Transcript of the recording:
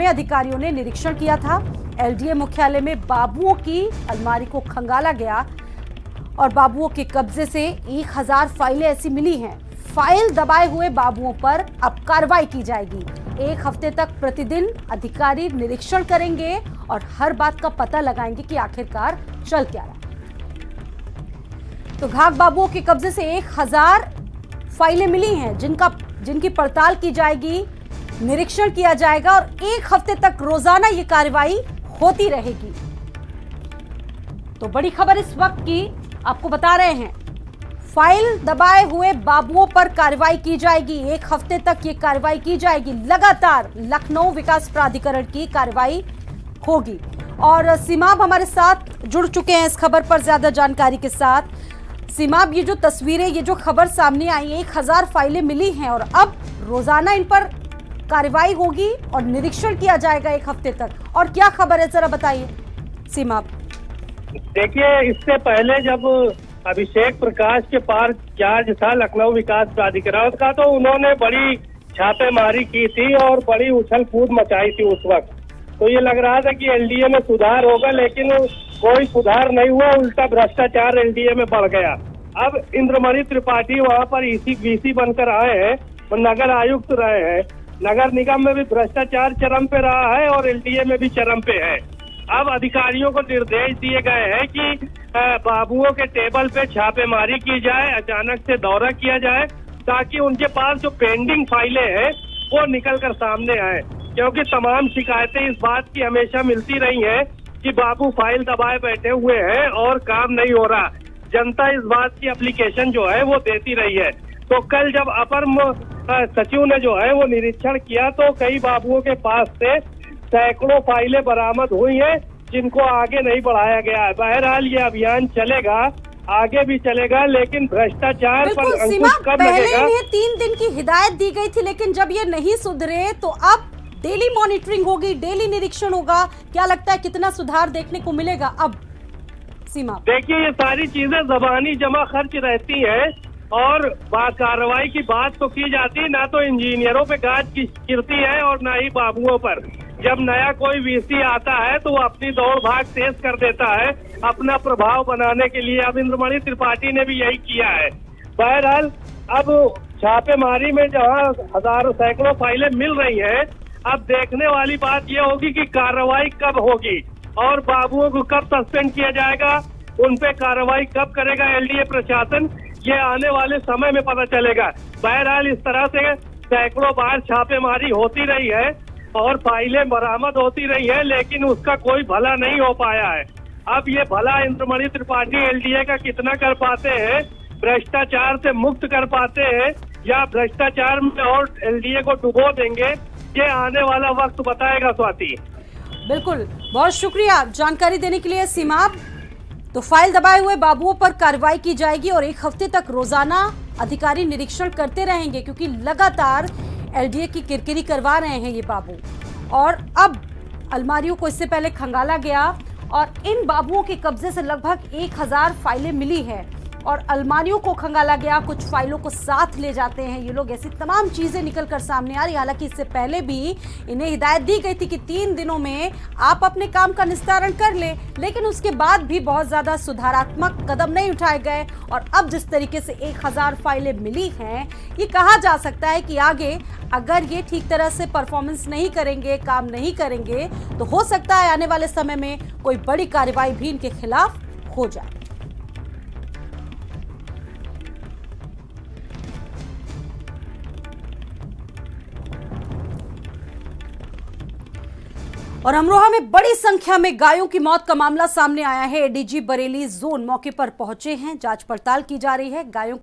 में अधिकारियों ने निरीक्षण किया था। एलडीए मुख्यालय में बाबुओं की अलमारी को खंगाला गया और बाबुओं के कब्जे से 1000 फाइलें ऐसी मिली हैं। फाइल दबाए हुए बाबुओं पर अब कार्रवाई की जाएगी। 1 हफ्ते तक प्रतिदिन अधिकारी निरीक्षण करेंगे और हर बात का पता लगाएंगे कि आखिरकार चल क्या रहा। तो घाघ बाबुओं के कब्जे से 1000 फाइलें मिली हैं जिनकी पड़ताल की जाएगी, निरीक्षण किया जाएगा और 1 हफ्ते तक रोजाना ये कार्रवाई होती रहेगी। तो बड़ी खबर इस वक्त की आपको बता रहे हैं, फाइल दबाए हुए बाबुओं पर कार्रवाई की जाएगी। 1 हफ्ते तक ये कार्रवाई की जाएगी। लगातार लखनऊ विकास प्राधिकरण की कार्रवाई होगी। और सीमाब हमारे साथ जुड़ चुके हैं इस खबर पर ज्यादा जानकारी के साथ। सीमाब, ये जो तस्वीरें, ये जो खबर सामने आई, 1000 फाइलें मिली हैं और अब रोजाना इन पर कार्रवाई होगी और निरीक्षण किया जाएगा 1 हफ्ते तक। और क्या खबर है, जरा बताइए सीमाब। देखिए, इससे पहले जब अभिषेक प्रकाश के पास चार्ज था लखनऊ विकास प्राधिकरण का, तो उन्होंने बड़ी छापेमारी की थी और बड़ी उछल कूद मचाई थी उस वक्त। तो ये लग रहा था कि एलडीए में सुधार होगा, लेकिन कोई सुधार नहीं हुआ, उल्टा भ्रष्टाचार एलडीए में बढ़ गया। अब इंद्रमणि त्रिपाठी वहाँ पर वीसी बनकर आए हैं और नगर आयुक्त रहे हैं। नगर निगम में भी भ्रष्टाचार चरम पे रहा है और एलडीए में भी चरम पे है। अब अधिकारियों को निर्देश दिए गए हैं कि बाबुओं के टेबल पे छापेमारी की जाए, अचानक से दौरा किया जाए, ताकि उनके पास जो पेंडिंग फाइलें हैं वो निकल कर सामने आए। क्योंकि तमाम शिकायतें इस बात की हमेशा मिलती रही हैं कि बाबू फाइल दबाए बैठे हुए हैं और काम नहीं हो रहा। जनता इस बात की एप्लीकेशन जो है वो देती रही है। तो कल जब अपर सचिव ने जो है वो निरीक्षण किया, तो कई बाबुओं के पास से सैकड़ों फाइलें बरामद हुई हैं, जिनको आगे नहीं बढ़ाया गया है। बहरहाल ये अभियान चलेगा, आगे भी चलेगा, लेकिन भ्रष्टाचार पर अंकुश कब लगेगा। पहले 3 दिन की हिदायत दी गई थी, लेकिन जब ये नहीं सुधरे तो अब डेली मॉनिटरिंग होगी, डेली निरीक्षण होगा। क्या लगता है कितना सुधार देखने को मिलेगा अब सीमा? देखिए, ये सारी चीजें जबानी जमा खर्च रहती हैं और कार्रवाई की बात तो की जाती, ना तो इंजीनियरों पे गाज गिरती है और ना ही बाबुओं पर। जब नया कोई वीसी आता है तो वो अपनी दौड़ भाग तेज कर देता है अपना प्रभाव बनाने के लिए। अब इंद्रमणि त्रिपाठी ने भी यही किया है। बहरहाल अब छापेमारी में जहाँ हजारों सैकड़ों फाइलें मिल रही हैं, अब देखने वाली बात ये होगी कि कार्रवाई कब होगी और बाबुओं को कब सस्पेंड किया जाएगा, उन पे कार्रवाई कब करेगा एलडीए प्रशासन, ये आने वाले समय में पता चलेगा। बहरहाल इस तरह से सैकड़ों बार छापेमारी होती रही है और फाइलें बरामद होती रही है, लेकिन उसका कोई भला नहीं हो पाया है। अब ये भला इंद्रमणि त्रिपाठी एलडीए का कितना कर पाते हैं, भ्रष्टाचार से मुक्त कर पाते हैं या भ्रष्टाचार में और एलडीए को डुबो देंगे, ये आने वाला वक्त बताएगा। स्वाति, बिल्कुल, बहुत शुक्रिया जानकारी देने के लिए सीमाब। तो फाइल दबाए हुए बाबुओं पर कार्रवाई की जाएगी और 1 हफ्ते तक रोजाना अधिकारी निरीक्षण करते रहेंगे, क्योंकि लगातार एलडीए की किरकिरी करवा रहे हैं ये बाबू। और अब अलमारियों को इससे पहले खंगाला गया और इन बाबुओं के कब्जे से लगभग 1000 फाइलें मिली है और अलमारियों को खंगाला गया, कुछ फाइलों को साथ ले जाते हैं ये लोग। ऐसी तमाम चीजें निकल कर सामने आ रही। हालांकि इससे पहले भी इन्हें हिदायत दी गई थी कि 3 दिनों में आप अपने काम का निस्तारण कर ले, लेकिन उसके बाद भी बहुत ज्यादा सुधारात्मक कदम नहीं उठाए गए। और अब जिस तरीके से 1000 फाइलें मिली हैं, ये कहा जा सकता है कि आगे अगर ये ठीक तरह से परफॉर्मेंस नहीं करेंगे, काम नहीं करेंगे, तो हो सकता है आने वाले समय में कोई बड़ी कार्रवाई भी इनके खिलाफ हो जाए। और अमरोहा में बड़ी संख्या में गायों की मौत का मामला सामने आया है। एडीजी बरेली जोन मौके पर पहुंचे हैं, जांच पड़ताल की जा रही है। गायों